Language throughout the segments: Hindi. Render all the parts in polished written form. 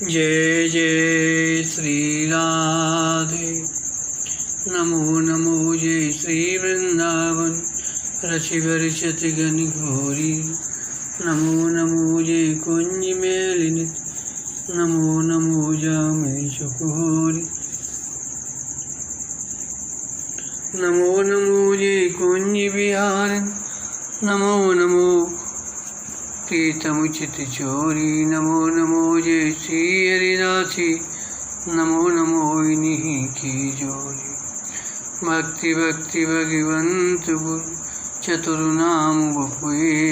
जय जय श्री राधे। नमो नमो जय श्री वृंदावन रचि बरचति गण घोरी। नमो नमो जय कुंज मेलिनित। नमो नमो जामे चकोरी। नमो नमो जय कुंज विहारिन। नमो नमो प्रीतमुचित चोरी। नमो नमो जय श्री हरिदासी। नमो नमो इन्हीं की जोरी। भक्ति भक्ति भगवंत गुरु चतुर्नाम बहुए।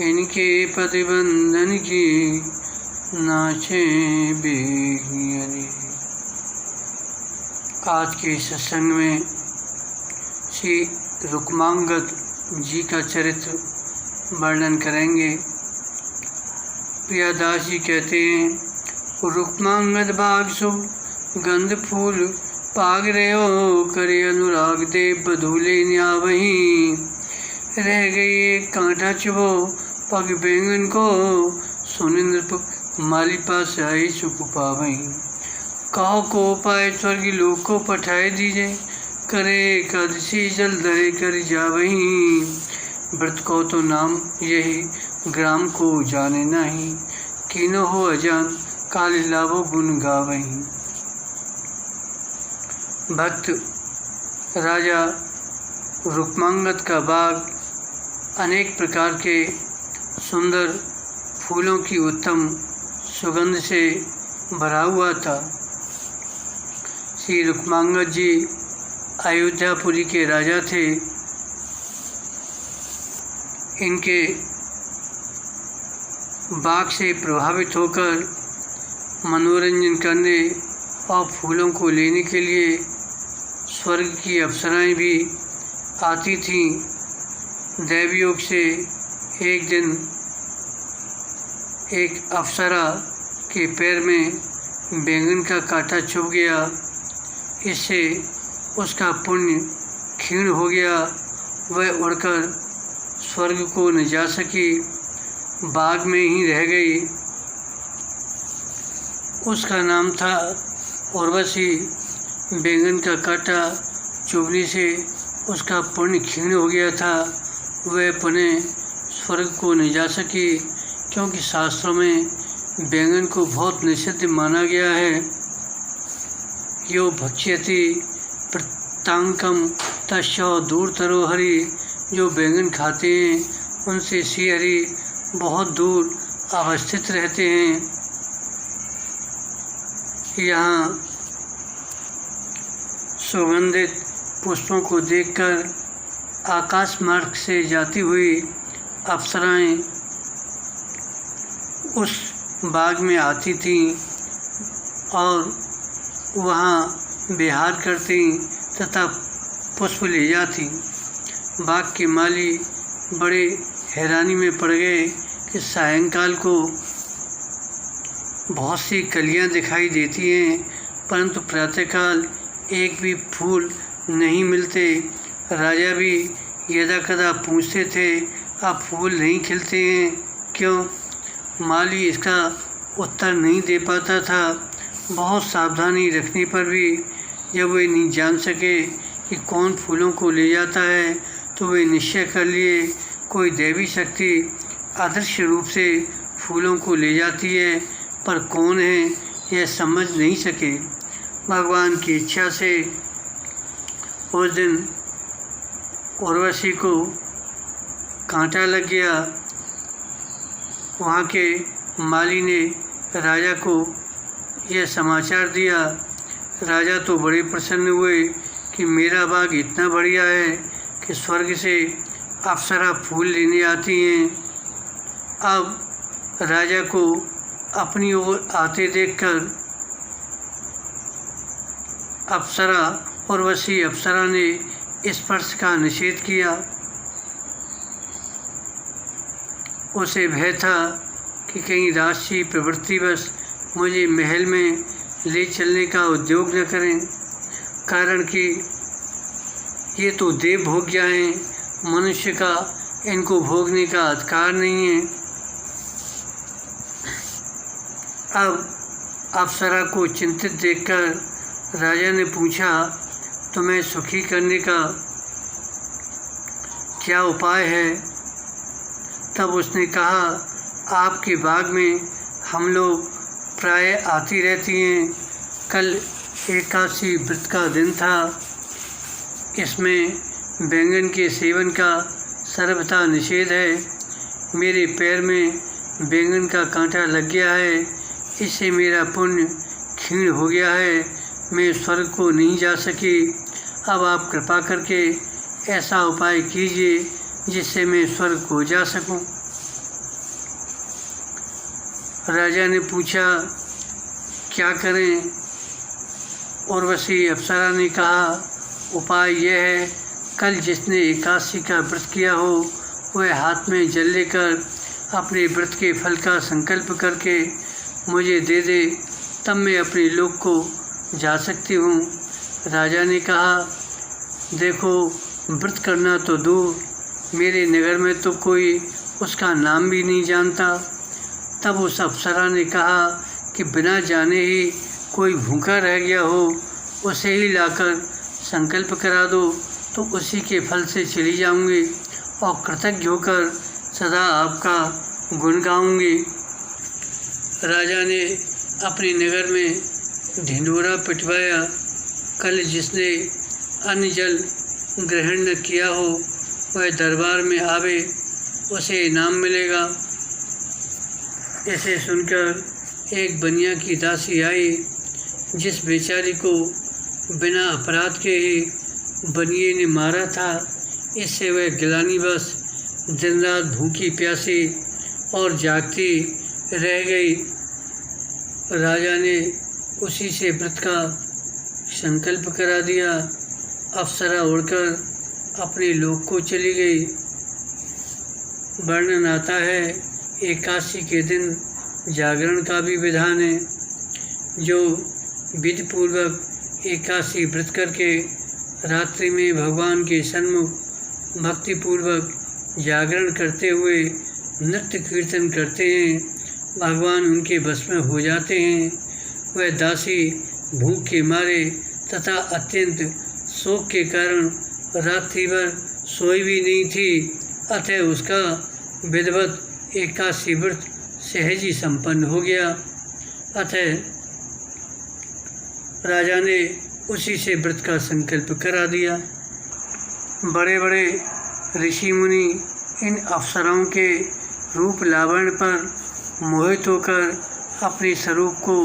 इनके प्रतिबंधन की नाचे बेगियरी। आज के सत्संग में श्री रुक्मांगद जी का चरित्र वर्णन करेंगे। प्रियादास जी कहते हैं, रुक्मांगद बाग सो गंध फूल पाग रहो। करे अनुराग दे बधूले न्यावहीं। रह गई एक कांटा चुभो पग बैंगन को। सुनिंद्र माली पास आई सुख पावहीं। कहो को पाए स्वर्गी लोक को पठाए दीजिए। करे एकादशी जल धरे कर जावहीं। व्रत को तो नाम यही ग्राम को जाने नहीं। कीनो हो अजान काल लाभो गुण गावहीं। भक्त राजा रुक्मांगद का बाग अनेक प्रकार के सुंदर फूलों की उत्तम सुगंध से भरा हुआ था। श्री रुक्मांगद जी अयोध्यापुरी के राजा थे। इनके बाग से प्रभावित होकर मनोरंजन करने और फूलों को लेने के लिए स्वर्ग की अप्सराएं भी आती थीं। दैवयोग से एक दिन एक अप्सरा के पैर में बैंगन का कांटा चुभ गया। इससे उसका पुण्य क्षीण हो गया। वह उड़कर स्वर्ग को न जा सकी, बाग में ही रह गई। उसका नाम था उर्वशी। बैंगन का कांटा चुभने से उसका पुण्य क्षीण हो गया था। वह पुनः स्वर्ग को न जा सकी, क्योंकि शास्त्रों में बैंगन को बहुत निषिद्ध माना गया है। यो भक्ष्यति प्रतांकम तस्यो दूरतरो हरि। जो बैंगन खाते हैं उनसे श्री हरि बहुत दूर अवस्थित रहते हैं। यहाँ सुगंधित पुष्पों को देखकर आकाश मार्ग से जाती हुई अप्सराएं उस बाग में आती थीं और वहाँ विहार करती तथा पुष्प ले जाती। बाग के माली बड़े हैरानी में पड़ गए कि सायंकाल को बहुत सी कलियां दिखाई देती हैं, परंतु प्रातःकाल एक भी फूल नहीं मिलते। राजा भी यदा कदा पूछते थे, आप फूल नहीं खिलते हैं क्यों? माली इसका उत्तर नहीं दे पाता था। बहुत सावधानी रखने पर भी जब वे नहीं जान सके कि कौन फूलों को ले जाता है, तो वे निश्चय कर लिए कोई दैवी शक्ति अदृश्य रूप से फूलों को ले जाती है, पर कौन है यह समझ नहीं सके। भगवान की इच्छा से उस दिन उर्वशी को कांटा लग गया। वहाँ के माली ने राजा को यह समाचार दिया। राजा तो बड़े प्रसन्न हुए कि मेरा बाग इतना बढ़िया है कि स्वर्ग से अप्सरा फूल लेने आती हैं। अब राजा को अपनी ओर आते देखकर अप्सरा उर्वशी अप्सरा ने स्पर्श का निषेध किया। उसे भय था कि कहीं राक्षसी प्रवृत्तिवश मुझे महल में ले चलने का उद्योग न करें, कारण कि ये तो देव भोग्या हैं, मनुष्य का इनको भोगने का अधिकार नहीं है। अब अप्सरा को चिंतित देखकर राजा ने पूछा, तुम्हें सुखी करने का क्या उपाय है? तब उसने कहा, आपके बाग में हम लोग प्राय आती रहती हैं। कल एकादशी व्रत का दिन था। इसमें बैंगन के सेवन का सर्वथा निषेध है। मेरे पैर में बैंगन का कांटा लग गया है, इससे मेरा पुण्य क्षीण हो गया है। मैं स्वर्ग को नहीं जा सकी। अब आप कृपा करके ऐसा उपाय कीजिए जिससे मैं स्वर्ग को जा सकूं। राजा ने पूछा, क्या करें? उर्वशी अप्सरा ने कहा, उपाय यह है, कल जिसने एकादशी का व्रत किया हो वह हाथ में जल लेकर अपने व्रत के फल का संकल्प करके मुझे दे दे, तब मैं अपने लोक को जा सकती हूँ। राजा ने कहा, देखो, व्रत करना तो दूर, मेरे नगर में तो कोई उसका नाम भी नहीं जानता। तब उस अप्सरा ने कहा कि बिना जाने ही कोई भूखा रह गया हो, उसे ही लाकर संकल्प करा दो, तो उसी के फल से चली जाऊंगी और कृतज्ञ होकर सदा आपका गुण गाऊंगी। राजा ने अपने नगर में ढिंढोरा पिटवाया। कल जिसने अन्न जल ग्रहण न किया हो वह दरबार में आवे, उसे इनाम मिलेगा। ऐसे सुनकर एक बनिया की दासी आई, जिस बेचारी को बिना अपराध के ही बनिए ने मारा था। इससे वह गिलानीवश दिन रात भूखी प्यासी और जागती रह गई। राजा ने उसी से व्रत का संकल्प करा दिया। अप्सरा उड़कर अपने लोक को चली गई। वर्णन आता है, एकादशी के दिन जागरण का भी विधान है। जो विधिपूर्वक एकादशी व्रत करके रात्रि में भगवान के सन्मुख भक्तिपूर्वक जागरण करते हुए नृत्य कीर्तन करते हैं, भगवान उनके बस में हो जाते हैं। वह दासी भूख के मारे तथा अत्यंत शोक के कारण रात्रि भर सोई भी नहीं थी, अतः उसका विधिवत एकादशी व्रत सहज ही संपन्न हो गया। अतः राजा ने उसी से व्रत का संकल्प करा दिया। बड़े बड़े ऋषि मुनि इन अप्सराओं के रूप लावण्य पर मोहित होकर अपने स्वरूप को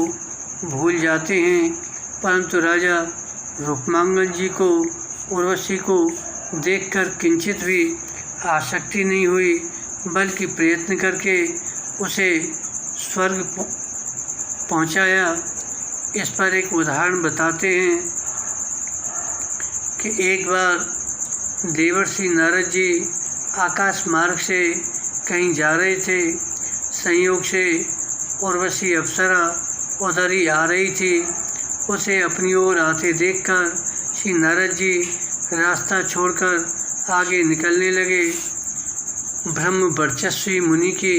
भूल जाते हैं, परंतु राजा रूपमांगन जी को, उर्वशी को देखकर किंचित भी आसक्ति नहीं हुई, बल्कि प्रयत्न करके उसे स्वर्ग पहुंचाया। इस पर एक उदाहरण बताते हैं कि एक बार देवर्षि नारद जी आकाश मार्ग से कहीं जा रहे थे। संयोग से उर्वशी अप्सरा उधर ही आ रही थी। उसे अपनी ओर आते देखकर श्री नारद जी रास्ता छोड़कर आगे निकलने लगे। ब्रह्म वर्चस्वी मुनि की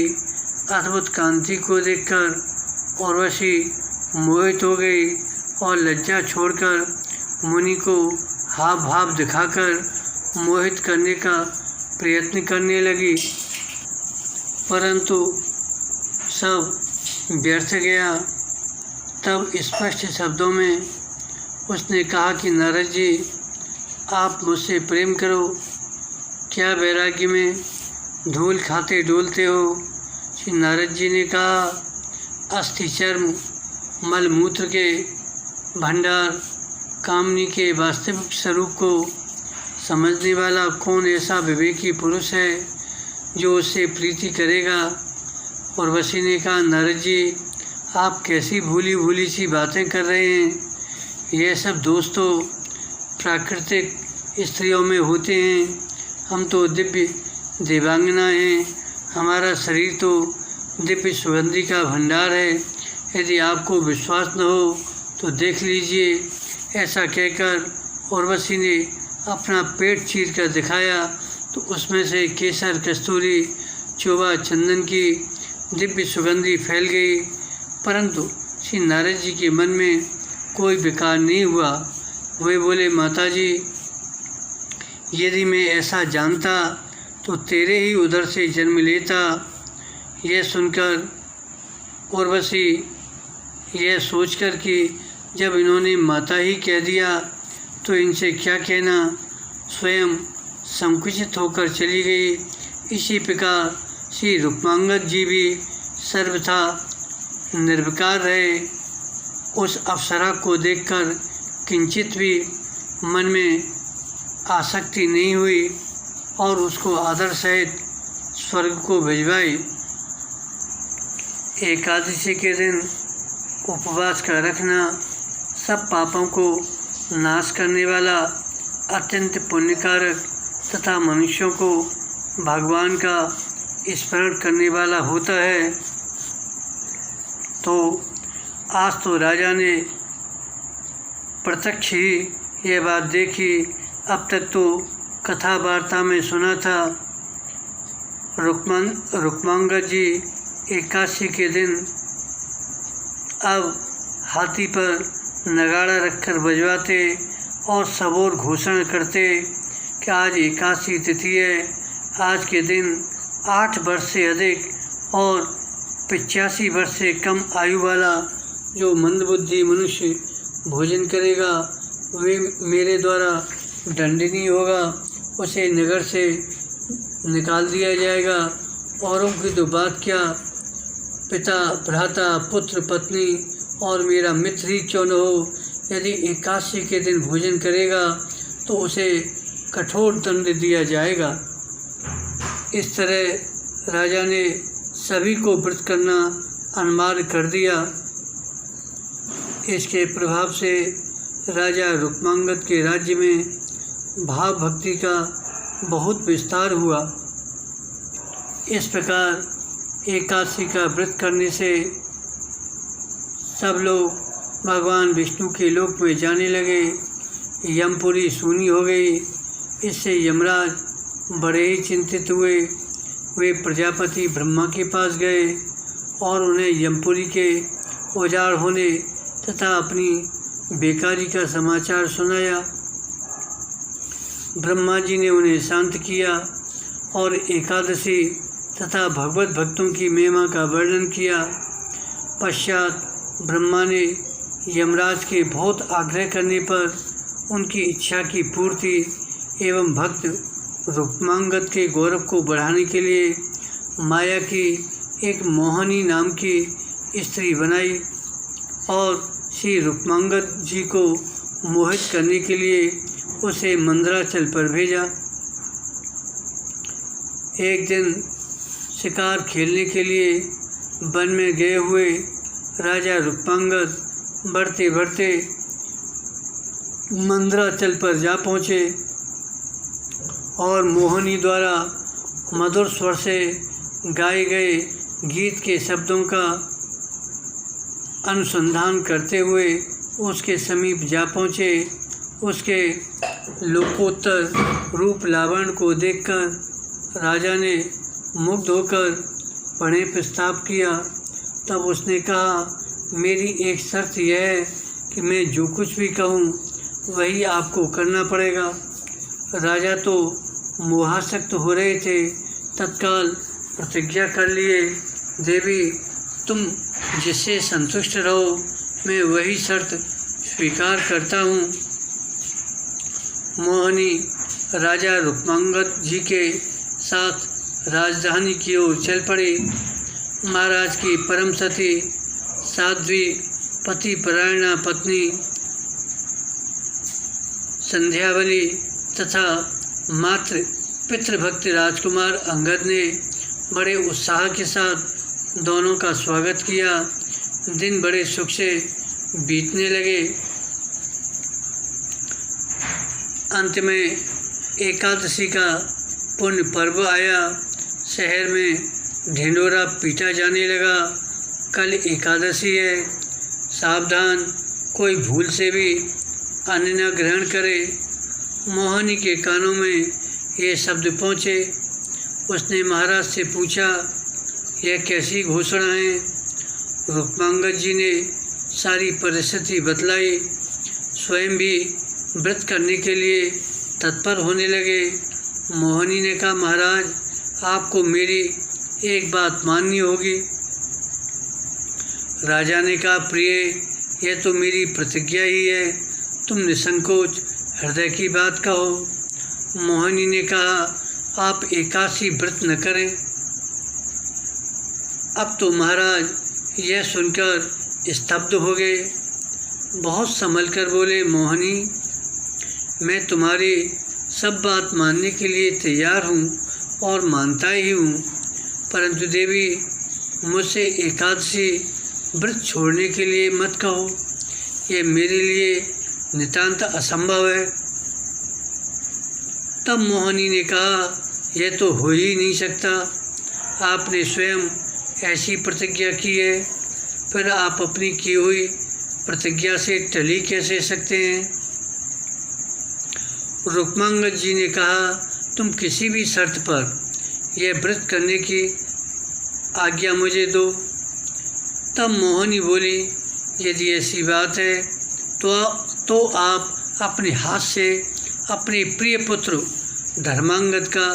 अद्भुत कांति को देखकर उर्वशी मोहित हो गई और लज्जा छोड़कर मुनि को हाव भाव दिखाकर मोहित करने का प्रयत्न करने लगी, परंतु सब व्यर्थ गया। तब स्पष्ट शब्दों में उसने कहा कि नारद जी, आप मुझसे प्रेम करो, क्या वैराग्य में धूल खाते डोलते हो? श्री नारद जी ने कहा, अस्थि चर्म मल मूत्र के भंडार कामनी के वास्तविक स्वरूप को समझने वाला कौन ऐसा विवेकी पुरुष है जो उससे प्रीति करेगा? उर्वशी ने कहा, नारद जी, आप कैसी भूली भूली सी बातें कर रहे हैं। यह सब दोष तो प्राकृतिक स्त्रियों में होते हैं। हम तो दिव्य देवांगना हैं, हमारा शरीर तो दिव्य सुगंधि का भंडार है। यदि आपको विश्वास न हो तो देख लीजिए। ऐसा कहकर उर्वशी ने अपना पेट चीर कर दिखाया तो उसमें से केसर, कस्तूरी, चोबा, चंदन की दिव्य सुगंधि फैल गई, परंतु श्री नारद जी के मन में कोई विकार नहीं हुआ। वे बोले, माता जी, यदि मैं ऐसा जानता तो तेरे ही उदर से जन्म लेता। यह सुनकर उर्वशी यह सोचकर कि जब इन्होंने माता ही कह दिया तो इनसे क्या कहना, स्वयं संकुचित होकर चली गई। इसी प्रकार श्री रुक्मांगद जी भी सर्वथा निर्विकार रहे। उस अप्सरा को देखकर किंचित भी मन में आसक्ति नहीं हुई और उसको आदर सहित स्वर्ग को भिजवाई। एकादशी के दिन उपवास का रखना सब पापों को नाश करने वाला, अत्यंत पुण्यकारक तथा मनुष्यों को भगवान का स्मरण करने वाला होता है। तो आज तो राजा ने प्रत्यक्ष ही यह बात देखी। अब तक तो कथा वार्ता में सुना था। रुक्मांगद जी एकादशी के दिन अब हाथी पर नगाड़ा रखकर बजवाते और सबोर घोषणा करते कि आज एकादशी तिथि है। आज के दिन 8 वर्ष से अधिक और 85 वर्ष से कम आयु वाला जो मंदबुद्धि मनुष्य भोजन करेगा वे मेरे द्वारा दंडनीय होगा, उसे नगर से निकाल दिया जाएगा। औरों की तो बात क्या, पिता, भ्राता, पुत्र, पत्नी और मेरा मित्र ही क्यों न हो, यदि एकादशी के दिन भोजन करेगा तो उसे कठोर दंड दिया जाएगा। इस तरह राजा ने सभी को व्रत करना अनिवार्य कर दिया। इसके प्रभाव से राजा रुक्मांगद के राज्य में भाव भक्ति का बहुत विस्तार हुआ। इस प्रकार एकादशी का व्रत करने से सब लोग भगवान विष्णु के लोक में जाने लगे। यमपुरी सूनी हो गई। इससे यमराज बड़े ही चिंतित हुए। वे प्रजापति ब्रह्मा के पास गए और उन्हें यमपुरी के उजाड़ होने तथा अपनी बेकारी का समाचार सुनाया। ब्रह्मा जी ने उन्हें शांत किया और एकादशी तथा भगवत भक्तों की महिमा का वर्णन किया। पश्चात ब्रह्मा ने यमराज के बहुत आग्रह करने पर उनकी इच्छा की पूर्ति एवं भक्त रुक्मांगद के गौरव को बढ़ाने के लिए माया की एक मोहिनी नाम की स्त्री बनाई और श्री रुक्मांगद जी को मोहित करने के लिए उसे मंदराचल पर भेजा। एक दिन शिकार खेलने के लिए वन में गए हुए राजा रुक्मांगद बढ़ते बढ़ते मंदराचल पर जा पहुँचे और मोहिनी द्वारा मधुर स्वर से गाए गए गीत के शब्दों का अनुसंधान करते हुए उसके समीप जा पहुँचे। उसके लोकोत्तर रूप लावण्य को देखकर राजा ने मुग्ध होकर पढ़े प्रस्ताव किया। तब उसने कहा, मेरी एक शर्त यह है कि मैं जो कुछ भी कहूँ वही आपको करना पड़ेगा। राजा तो मोहासक्त हो रहे थे, तत्काल प्रतिज्ञा कर लिए, देवी तुम जिससे संतुष्ट रहो मैं वही शर्त स्वीकार करता हूँ। मोहिनी राजा रुक्मांगद जी के साथ राजधानी की ओर चल पड़ी। महाराज की परम सती साध्वी पति परायणा पत्नी संध्यावली तथा मात्र पितृभक्त राजकुमार अंगद ने बड़े उत्साह के साथ दोनों का स्वागत किया। दिन बड़े सुख से बीतने लगे। अंत में एकादशी का पुण्य पर्व आया। शहर में ढिंढोरा पीटा जाने लगा। कल एकादशी है, सावधान, कोई भूल से भी अन्न न ग्रहण करे। मोहिनी के कानों में ये शब्द पहुँचे। उसने महाराज से पूछा, यह कैसी घोषणा है? रुक्मांगद जी ने सारी परिस्थिति बतलाई। स्वयं भी व्रत करने के लिए तत्पर होने लगे। मोहिनी ने कहा, महाराज, आपको मेरी एक बात माननी होगी। राजा ने कहा, प्रिय, यह तो मेरी प्रतिज्ञा ही है, तुम निसंकोच हृदय की बात कहो। मोहिनी ने कहा, आप एकादशी व्रत न करें। अब तो महाराज यह सुनकर स्तब्ध हो गए। बहुत संभल कर बोले, मोहिनी, मैं तुम्हारी सब बात मानने के लिए तैयार हूँ और मानता ही हूँ, परंतु देवी, मुझसे एकादशी व्रत छोड़ने के लिए मत कहो, यह मेरे लिए नितांत असंभव है। तब मोहिनी ने कहा, यह तो हो ही नहीं सकता, आपने स्वयं ऐसी प्रतिज्ञा की है, फिर आप अपनी की हुई प्रतिज्ञा से टली कैसे सकते हैं। रुक्मांगद जी ने कहा, तुम किसी भी शर्त पर यह व्रत करने की आज्ञा मुझे दो। तब मोहिनी बोली, यदि ऐसी बात है तो आप अपने हाथ से अपने प्रिय पुत्र धर्मांगद का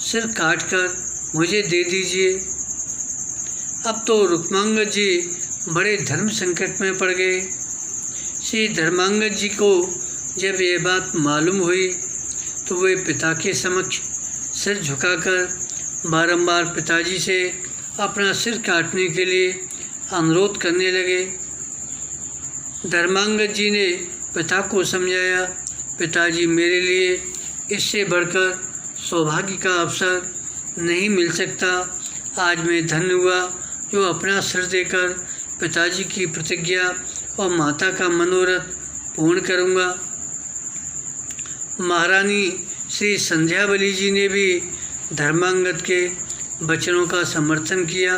सिर काटकर मुझे दे दीजिए। अब तो रुक्मांगद जी बड़े धर्म संकट में पड़ गए। श्री धर्मांगद जी को जब यह बात मालूम हुई तो वे पिता के समक्ष सिर झुकाकर बारंबार पिताजी से अपना सिर काटने के लिए अनुरोध करने लगे। धर्मांगद जी ने पिता को समझाया, पिताजी, मेरे लिए इससे बढ़कर सौभाग्य का अवसर नहीं मिल सकता। आज मैं धन्य हुआ जो अपना सिर देकर पिताजी की प्रतिज्ञा और माता का मनोरथ पूर्ण करूँगा। महारानी श्री संध्यावली जी ने भी धर्मांगद के वचनों का समर्थन किया।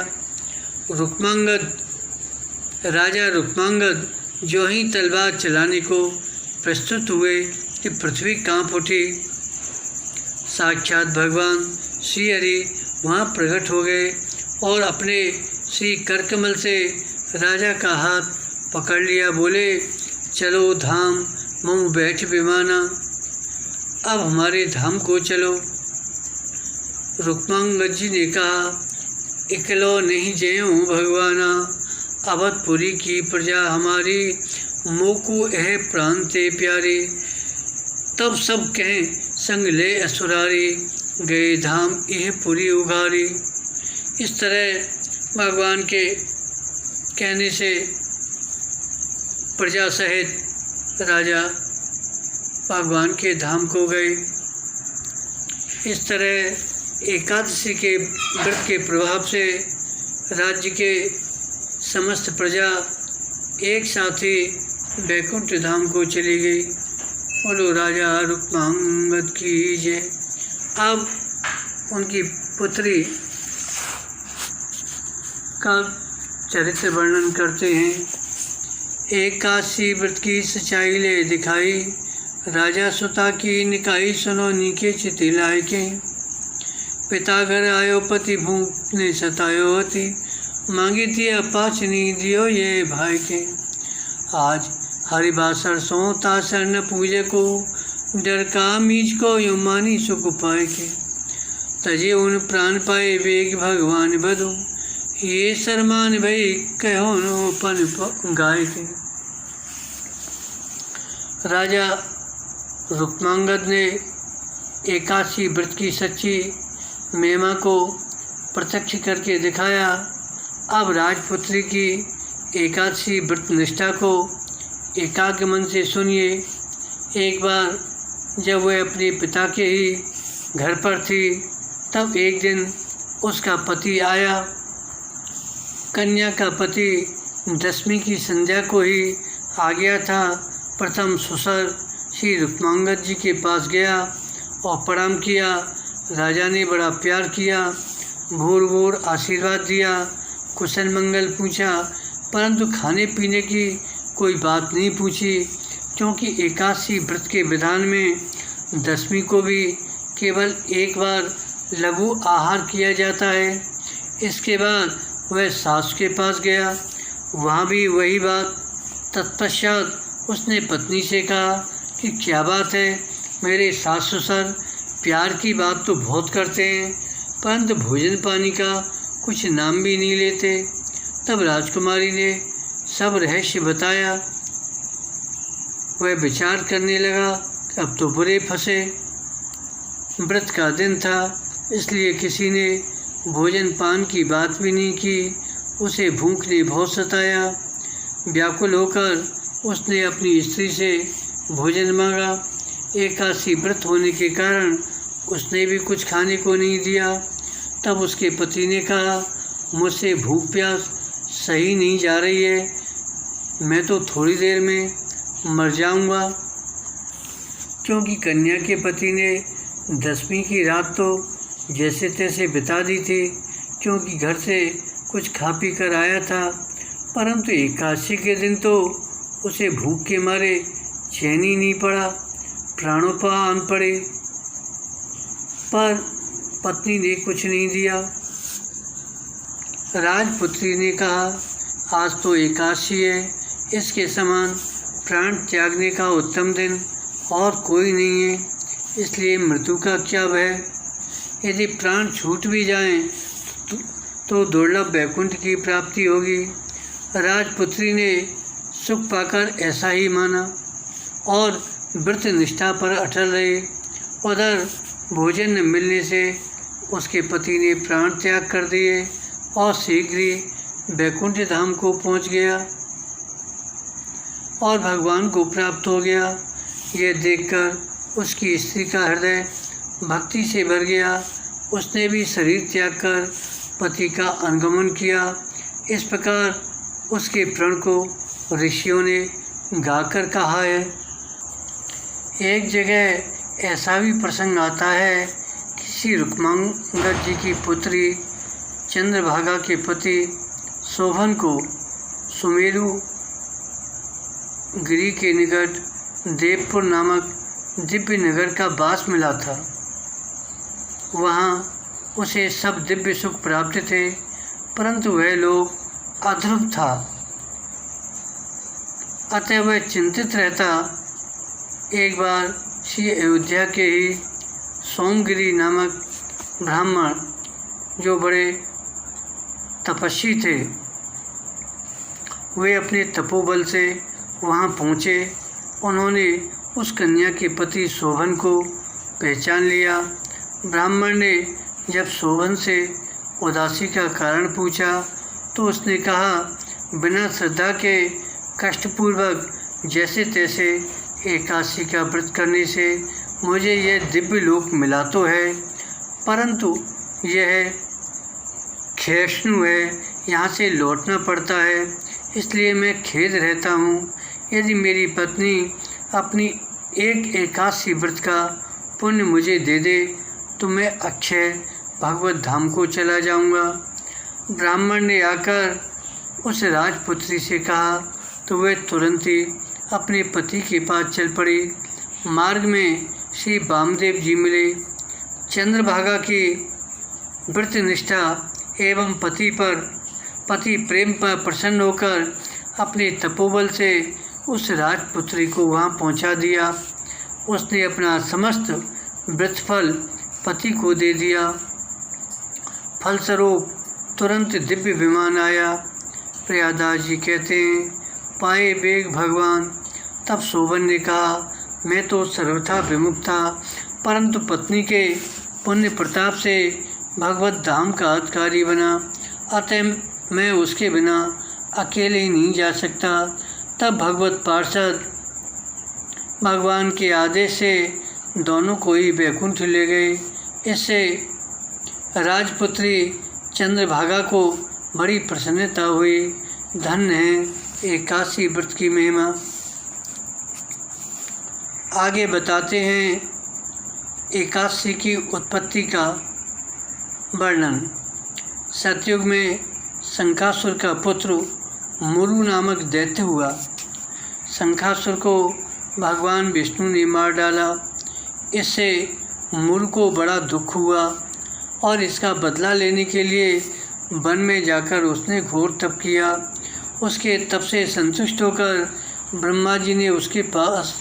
राजा रुक्मांगद जो ही तलवार चलाने को प्रस्तुत हुए कि पृथ्वी कांप उठी। साक्षात भगवान श्री हरि वहाँ प्रकट हो गए और अपने श्री करकमल से राजा का हाथ पकड़ लिया। बोले, चलो धाम मऊ बैठ विमाना, अब हमारे धाम को चलो। रुक्मांगद जी ने कहा, इकलो नहीं जयूँ भगवाना, अवधपुरी की प्रजा हमारी, मोकू एह प्रांते प्यारे। तब सब कहें संग ले असुरारी, गए धाम यह पुरी उघारी। इस तरह भगवान के कहने से प्रजा सहित राजा भगवान के धाम को गए। इस तरह एकादशी के व्रत के प्रभाव से राज्य के समस्त प्रजा एक साथ ही बैकुंठ धाम को चली गई। बोलो राजा रुक्मांगद की जय। अब उनकी पुत्री का चरित्र वर्णन करते हैं। एकादशी व्रत की सच्चाई ले दिखाई, राजा सुता की निकाई, सुनो नीके चिति लाय के। पिता घर आयो पति भूख ने सतायो होती, मांगी थी अपाचनी दियो ये भाई के। आज हरिबासर सो तासर न पूजे को, डर का मीज को यो मानी सुख पाए के। तजे उन प्राण पाए वेग भगवान बधु, ये शर्मान भई कहो नो पन गाय के। राजा रुक्मांगद ने एकादशी व्रत की सच्ची महिमा को प्रत्यक्ष करके दिखाया। अब राजपुत्री की एकादशी व्रत निष्ठा को एकाग्र मन से सुनिए। एक बार जब वह अपने पिता के ही घर पर थी, तब एक दिन उसका पति आया। कन्या का पति दशमी की संध्या को ही आ गया था। प्रथम सुसर श्री रुक्मांगद जी के पास गया और प्रणाम किया। राजा ने बड़ा प्यार किया, भूर भूर आशीर्वाद दिया, कुशल मंगल पूछा, परंतु खाने पीने की कोई बात नहीं पूछी, क्योंकि एकादशी व्रत के विधान में दशमी को भी केवल एक बार लघु आहार किया जाता है। इसके बाद वह सास के पास गया, वहाँ भी वही बात तत्पश्चात उसने पत्नी से कहा कि क्या बात है, मेरे सास ससुर प्यार की बात तो बहुत करते हैं, परंतु भोजन पानी का कुछ नाम भी नहीं लेते। तब राजकुमारी ने सब रहस्य बताया। वह विचार करने लगा कि अब तो बुरे फंसे। व्रत का दिन था, इसलिए किसी ने भोजन पान की बात भी नहीं की। उसे भूख ने बहुत सताया। व्याकुल होकर उसने अपनी स्त्री से भोजन मांगा। एकादशी व्रत होने के कारण उसने भी कुछ खाने को नहीं दिया। तब उसके पति ने कहा, मुझसे भूख प्यास सही नहीं जा रही है, मैं तो थोड़ी देर में मर जाऊंगा। क्योंकि कन्या के पति ने 10वीं की रात तो जैसे तैसे बिता दी थी, क्योंकि घर से कुछ खा पी कर आया था, परंतु एकादशी के दिन तो उसे भूख के मारे चैन ही नहीं पड़ा, प्राणोपान पड़े। पर पत्नी ने कुछ नहीं दिया। राजपुत्री ने कहा, आज तो एकादशी है, इसके समान प्राण त्यागने का उत्तम दिन और कोई नहीं है, इसलिए मृत्यु का क्या भय। यदि प्राण छूट भी जाएं तो दुर्लभ वैकुंठ की प्राप्ति होगी। राजपुत्री ने सुख पाकर ऐसा ही माना और व्रत निष्ठा पर अटल रहे। उधर भोजन न मिलने से उसके पति ने प्राण त्याग कर दिए और शीघ्र ही वैकुंठ धाम को पहुंच गया और भगवान को प्राप्त हो गया। यह देखकर उसकी स्त्री का हृदय भक्ति से भर गया। उसने भी शरीर त्याग कर पति का अनुगमन किया। इस प्रकार उसके प्रण को ऋषियों ने गाकर कहा है। एक जगह ऐसा भी प्रसंग आता है, किसी रुक्मांगद जी की पुत्री चंद्रभागा के पति शोभन को सुमेरु गिरी के निकट देवपुर नामक दिव्य नगर का वास मिला था। वहाँ उसे सब दिव्य सुख प्राप्त थे, परंतु वह लोग अध्रुव था, अतः वह चिंतित रहता। एक बार श्री अयोध्या के ही सोमगिरी नामक ब्राह्मण, जो बड़े तपस्वी थे, वे अपने तपोबल से वहाँ पहुँचे। उन्होंने उस कन्या के पति शोभन को पहचान लिया। ब्राह्मण ने जब शोभन से उदासी का कारण पूछा तो उसने कहा, बिना श्रद्धा के कष्टपूर्वक जैसे तैसे एकादशी का व्रत करने से मुझे यह दिव्य लोक मिला तो है, परंतु यह क्षैष्णु है, यहाँ से लौटना पड़ता है, इसलिए मैं खेद रहता हूँ। यदि मेरी पत्नी अपनी एक एकादशी व्रत का पुण्य मुझे दे दे तो मैं अक्षय भगवत धाम को चला जाऊंगा। ब्राह्मण ने आकर उस राजपुत्री से कहा तो वह तुरंत ही अपने पति के पास चल पड़ी। मार्ग में श्री वामदेव जी मिले। चंद्रभागा की व्रत निष्ठा एवं पति प्रेम पर प्रसन्न होकर अपने तपोबल से उस राजपुत्री को वहाँ पहुँचा दिया। उसने अपना समस्त व्रतफल पति को दे दिया। फलस्वरूप तुरंत दिव्य विमान आया। प्रयागराज जी कहते हैं, पाए वेग भगवान। तब शोभन ने कहा, मैं तो सर्वथा विमुख था, परंतु पत्नी के पुण्य प्रताप से भगवत धाम का अधिकारी बना, अतः मैं उसके बिना अकेले ही नहीं जा सकता। तब भगवत पार्षद भगवान के आदेश से दोनों को ही वैकुंठ ले गए। इससे राजपुत्री चंद्रभागा को बड़ी प्रसन्नता हुई। धन्य है एकादशी व्रत की महिमा। आगे बताते हैं एकादशी की उत्पत्ति का वर्णन। सतयुग में शंखासुर का पुत्र मुरु नामक दैत्य हुआ। शंखासुर को भगवान विष्णु ने मार डाला। इससे मुरु को बड़ा दुख हुआ और इसका बदला लेने के लिए वन में जाकर उसने घोर तप किया। उसके तप से संतुष्ट होकर ब्रह्मा जी ने उसके पास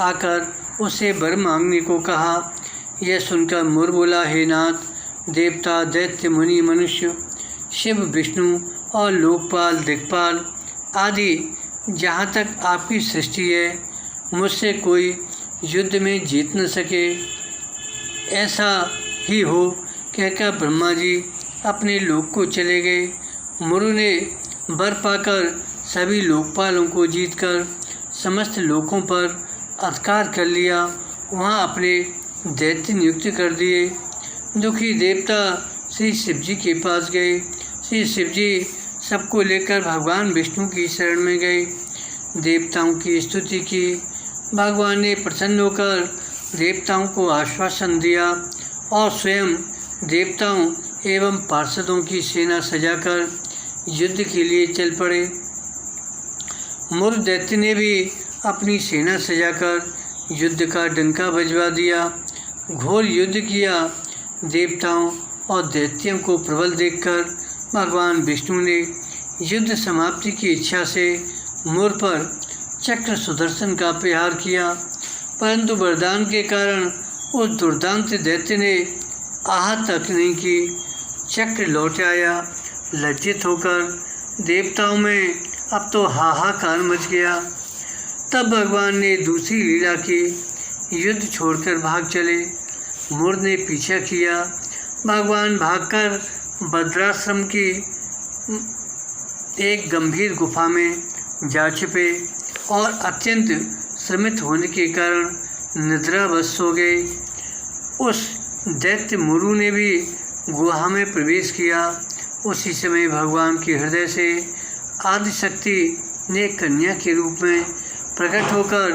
आकर उससे वर मांगने को कहा। यह सुनकर मोर बोला, हे नाथ, देवता, दैत्य, मुनि, मनुष्य, शिव, विष्णु और लोकपाल, दिक्पाल आदि जहाँ तक आपकी सृष्टि है, मुझसे कोई युद्ध में जीत न सके, ऐसा ही हो। कहकर ब्रह्मा जी अपने लोक को चले गए। मुरु ने वर पाकर सभी लोकपालों को जीतकर समस्त लोकों पर अधिकार कर लिया। वहाँ अपने दैत्य नियुक्त कर दिए। दुखी देवता श्री शिव जी के पास गए। श्री शिव जी सबको लेकर भगवान विष्णु की शरण में गए। देवताओं की स्तुति की। भगवान ने प्रसन्न होकर देवताओं को आश्वासन दिया और स्वयं देवताओं एवं पार्षदों की सेना सजाकर युद्ध के लिए चल पड़े। मुर दैत्य ने भी अपनी सेना सजाकर युद्ध का डंका बजवा दिया। घोर युद्ध किया। देवताओं और दैत्यों को प्रबल देखकर भगवान विष्णु ने युद्ध समाप्ति की इच्छा से मुर पर चक्र सुदर्शन का प्रहार किया, परंतु वरदान के कारण उस दुर्दांत दैत्य ने आहत तक नहीं की। चक्र लौट आया। लज्जित होकर देवताओं में अब तो हाहाकार मच गया। तब भगवान ने दूसरी लीला की। युद्ध छोड़कर भाग चले। मुर ने पीछा किया। भगवान भागकर भद्राश्रम की एक गंभीर गुफा में जा छिपे और अत्यंत श्रमित होने के कारण निद्रावश हो गए। उस दैत्य मुरु ने भी गुहा में प्रवेश किया। उसी समय भगवान के हृदय से आदिशक्ति ने कन्या के रूप में प्रकट होकर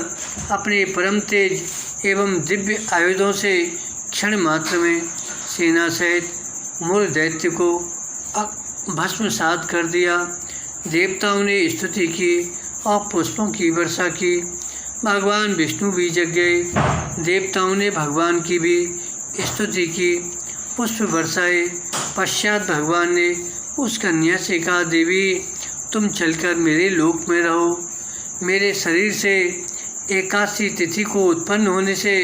अपने परम तेज एवं दिव्य आयुधों से क्षण मात्र में सेना सहित मुर दैत्य को भस्मसात कर दिया। देवताओं ने स्तुति की और पुष्पों की वर्षा की। भगवान विष्णु भी जग गए। देवताओं ने भगवान की भी स्तुति की, पुष्प बरसाए। पश्चात भगवान ने उस कन्या से कहा, देवी, तुम चलकर मेरे लोक में रहो। मेरे शरीर से एकादशी तिथि को उत्पन्न होने से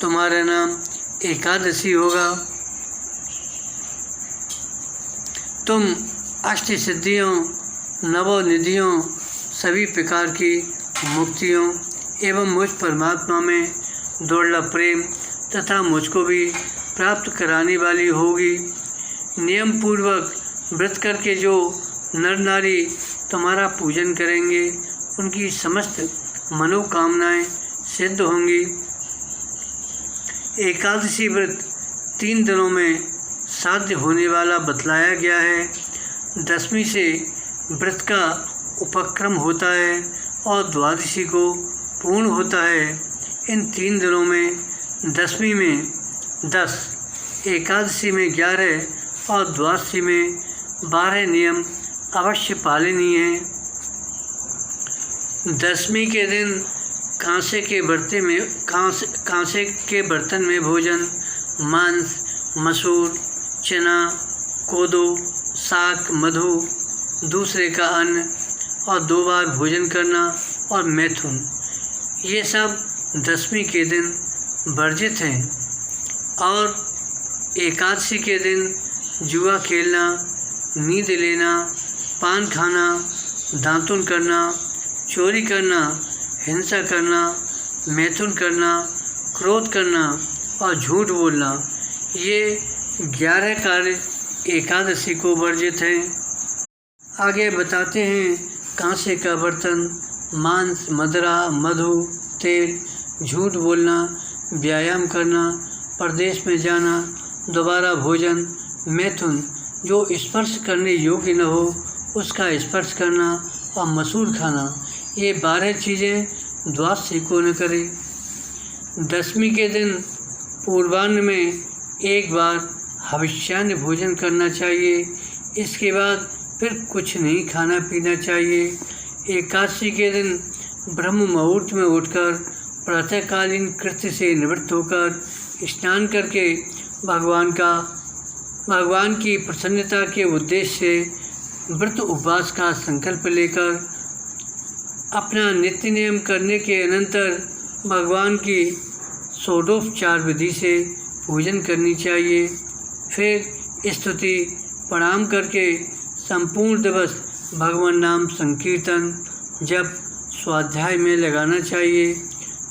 तुम्हारा नाम एकादशी होगा। तुम अष्ट सिद्धियों, नवोनिधियों, सभी प्रकार की मुक्तियों एवं मुझ परमात्मा में दुर्लभ प्रेम तथा मुझको भी प्राप्त कराने वाली होगी। नियम पूर्वक व्रत करके जो नर नारी तुम्हारा पूजन करेंगे, उनकी समस्त मनोकामनाएं सिद्ध होंगी। एकादशी व्रत 3 दिनों में साध्य होने वाला बतलाया गया है। दशमी से व्रत का उपक्रम होता है और द्वादशी को पूर्ण होता है। इन 3 दिनों में दशमी में 10, एकादशी में 11 और द्वादशी में 12 नियम अवश्य पालनीय हैं। दशमी के दिन कांसे के बर्तन में भोजन, मांस, मसूर, चना, कोदो, साग, मधु, दूसरे का अन्न और 2 बार भोजन करना और मैथुन, ये सब दशमी के दिन वर्जित हैं। और एकादशी के दिन जुआ खेलना, नींद लेना, पान खाना, दातुन करना, चोरी करना, हिंसा करना, मैथुन करना, क्रोध करना और झूठ बोलना, ये 11 कार्य एकादशी को वर्जित हैं। आगे बताते हैं, कांसे का बर्तन, मांस, मदिरा, मधु, तेल, झूठ बोलना, व्यायाम करना, परदेश में जाना, दोबारा भोजन, मैथुन, जो स्पर्श करने योग्य न हो उसका स्पर्श करना और मसूर खाना, ये 12 चीज़ें द्वादशी को न करें। दशमी के दिन पूर्वाह्न में एक बार हविष्यान्न भोजन करना चाहिए। इसके बाद फिर कुछ नहीं खाना पीना चाहिए। एकादशी के दिन ब्रह्म मुहूर्त में उठकर प्रातःकालीन कृत्य से निवृत्त होकर स्नान करके भगवान की प्रसन्नता के उद्देश्य से व्रत उपवास का संकल्प लेकर अपना नित्य नियम करने के अनंतर भगवान की षोडोपचार विधि से पूजन करनी चाहिए। फिर स्तुति प्रणाम करके संपूर्ण दिवस भगवान नाम संकीर्तन जप स्वाध्याय में लगाना चाहिए।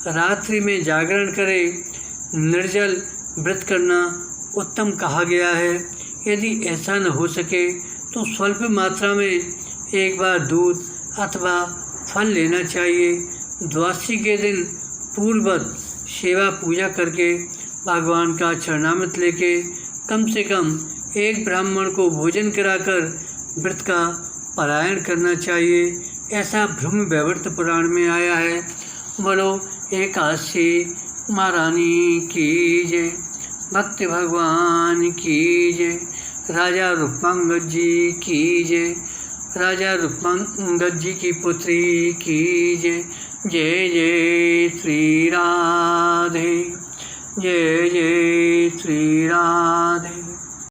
रात्रि में जागरण करें, निर्जल व्रत करना उत्तम कहा गया है। यदि ऐसा न हो सके तो स्वल्प मात्रा में एक बार दूध अथवा फल लेना चाहिए। द्वादशी के दिन पूर्ववत सेवा पूजा करके भगवान का चरणामृत लेके कम से कम एक ब्राह्मण को भोजन कराकर व्रत का पारायण करना चाहिए। ऐसा ब्रह्म वैवर्त पुराण में आया है। बोलो एकादशी महारानी की जय, भक्त भगवान की जय, राजा रुक्मांगद जी की जय, राजा रुक्मांगद जी की पुत्री की जय। जय जय श्री राधे, जय जय श्री राधे।